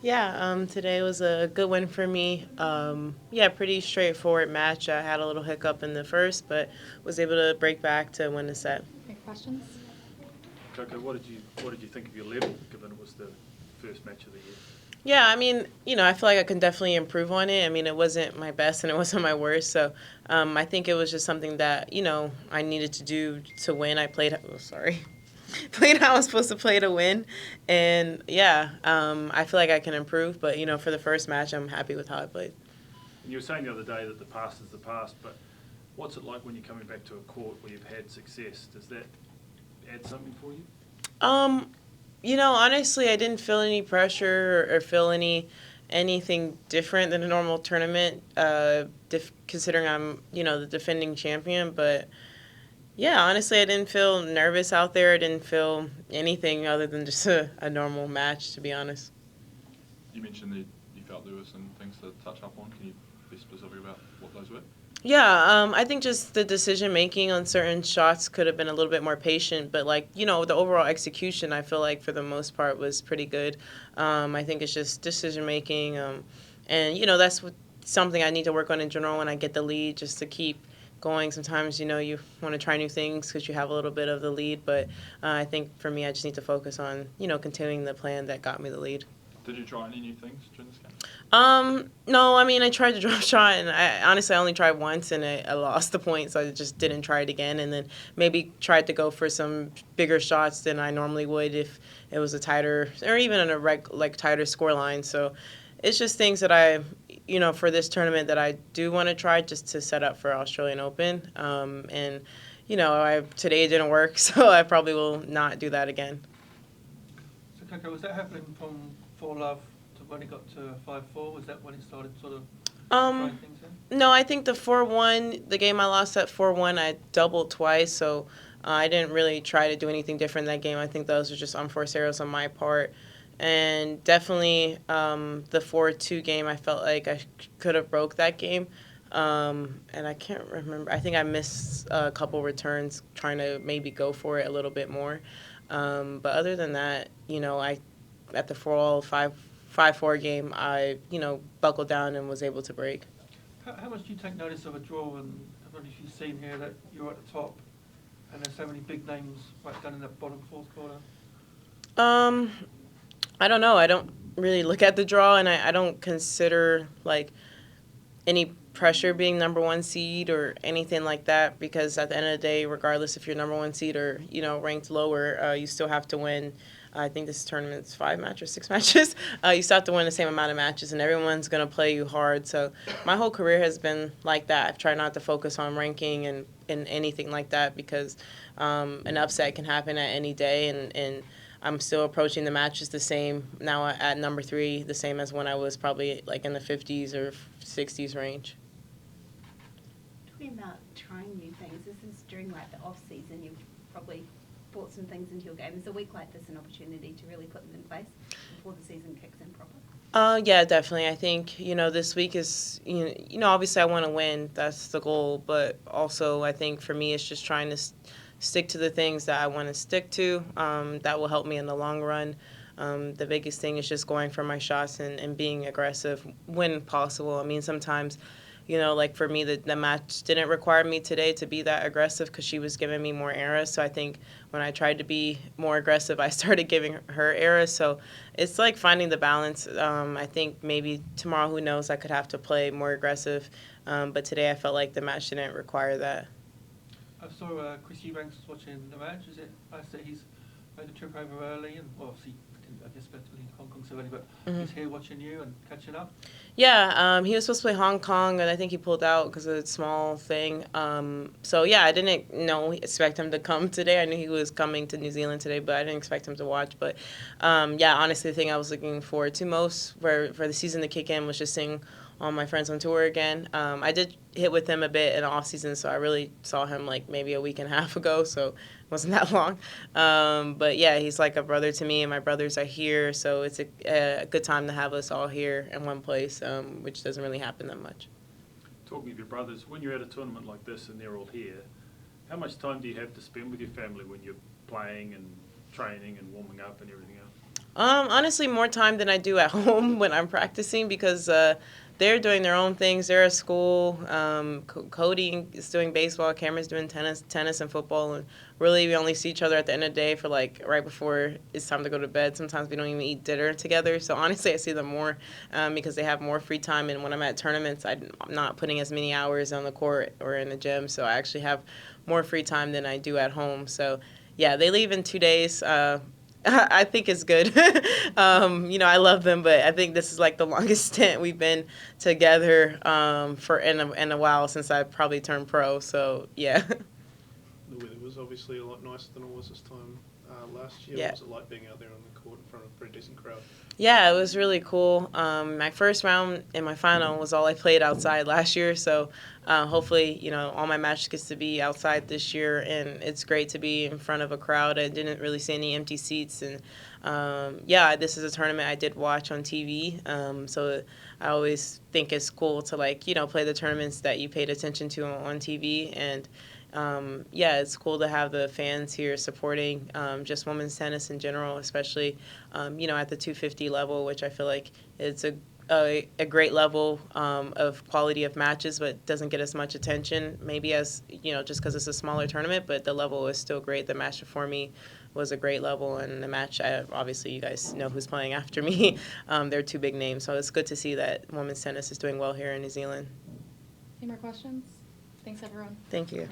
Yeah, today was a good win for me. Yeah, pretty straightforward match. I had a little hiccup in the first, but was able to break back to win the set. Any questions? Coco, what did you think of your level, given it was the first match of the year? Yeah, I mean, I feel like I can definitely improve on it. I mean, it wasn't my best and it wasn't my worst, so I think it was just something that I needed to do to win. I played. Oh, sorry. Played how I was supposed to play to win, and yeah, I feel like I can improve. But for the first match, I'm happy with how I played. And you were saying the other day that the past is the past, but what's it like when you're coming back to a court where you've had success? Does that add something for you? Um, honestly, I didn't feel any pressure or feel anything different than a normal tournament. Considering I'm the defending champion, but yeah, honestly, I didn't feel nervous out there. I didn't feel anything other than just a normal match, to be honest. You mentioned that you felt there were some things to touch up on. Can you be specific about what those were? Yeah, I think just the decision making on certain shots could have been a little bit more patient, but the overall execution, I feel like for the most part was pretty good. I think it's just decision making, and that's something I need to work on in general when I get the lead, just to keep going. Sometimes you want to try new things because you have a little bit of the lead, but I think for me, I just need to focus on continuing the plan that got me the lead. Did you try any new things during this game? No, I mean, I tried to drop shot, and I only tried once, and I lost the point, so I just didn't try it again, and then maybe tried to go for some bigger shots than I normally would if it was a tighter, or even in a tighter score line. So it's just things that for this tournament that I do want to try just to set up for Australian Open. And today it didn't work, so I probably will not do that again. So Coco, was that happening from 4-love to when it got to 5-4? Was that when it started sort of trying things in? No, I think the 4-1, the game I lost at 4-1, I doubled twice, so I didn't really try to do anything different in that game. I think those were just unforced errors on my part. And definitely the 4-2 game, I felt like I could have broke that game. And I can't remember. I think I missed a couple returns trying to maybe go for it a little bit more. But other than that, at the 5-4 game, I buckled down and was able to break. How much do you take notice of a draw? And I don't know if you've seen here that you're at the top and there's so many big names right down in that bottom fourth quarter? I don't know. I don't really look at the draw, and I don't consider any pressure being number one seed or anything like that, because at the end of the day, regardless if you're number one seed or ranked lower, you still have to win. I think this tournament's 5 matches, 6 matches. You still have to win the same amount of matches, and everyone's going to play you hard. So my whole career has been like that. I've tried not to focus on ranking and anything like that, because an upset can happen at any day, and I'm still approaching the matches the same now at number 3, the same as when I was probably in the 50s or 60s range. Talking about trying new things, this is during the off season. You've probably brought some things into your game. Is a week like this an opportunity to really put them in place before the season kicks in proper? Yeah, definitely. I think this week is obviously I want to win. That's the goal, but also I think for me it's just trying to stick to the things that I want to stick to. That will help me in the long run. The biggest thing is just going for my shots and being aggressive when possible. I mean, sometimes, for me, the match didn't require me today to be that aggressive because she was giving me more errors. So I think when I tried to be more aggressive, I started giving her errors. So it's finding the balance. I think maybe tomorrow, who knows, I could have to play more aggressive. But today I felt like the match didn't require that. I saw Chris Eubanks watching the match. Is it nice that he's made the trip over early, and obviously, I guess, especially in Hong Kong so early, but he's here watching you and catching up? Yeah, he was supposed to play Hong Kong, and I think he pulled out because of a small thing. So, yeah, I didn't expect him to come today. I knew he was coming to New Zealand today, but I didn't expect him to watch. But, yeah, honestly, the thing I was looking forward to most for the season to kick in was just seeing all my friends on tour again. I did hit with him a bit in the off season, so I really saw him maybe a week and a half ago, so it wasn't that long. But yeah, he's like a brother to me, and my brothers are here, so it's a good time to have us all here in one place, which doesn't really happen that much. Talking of your brothers, when you're at a tournament like this and they're all here, how much time do you have to spend with your family when you're playing and training and warming up and everything else? Honestly, more time than I do at home when I'm practicing because they're doing their own things. They're at school. Cody is doing baseball. Cameron's doing tennis and football. And really, we only see each other at the end of the day for like right before it's time to go to bed. Sometimes we don't even eat dinner together. So honestly, I see them more because they have more free time. And when I'm at tournaments, I'm not putting as many hours on the court or in the gym. So I actually have more free time than I do at home. So yeah, they leave in 2 days. I think it's good. I love them, but I think this is like the longest stint we've been together for in a while since I probably turned pro. So yeah. The weather was obviously a lot nicer than it was this time last year. Yeah. What was it like being out there on the court in front of a pretty decent crowd? Yeah, it was really cool. My first round in my final was all I played outside last year, so hopefully, all my matches gets to be outside this year, and it's great to be in front of a crowd. I didn't really see any empty seats, and this is a tournament I did watch on TV, so I always think it's cool to play the tournaments that you paid attention to on TV, and it's cool to have the fans here supporting just women's tennis in general, especially, at the 250 level, which I feel like it's a great level of quality of matches, but doesn't get as much attention maybe as, just because it's a smaller tournament, but the level is still great. The match before me was a great level, and the match, obviously you guys know who's playing after me. They're two big names, so it's good to see that women's tennis is doing well here in New Zealand. Any more questions? Thanks, everyone. Thank you.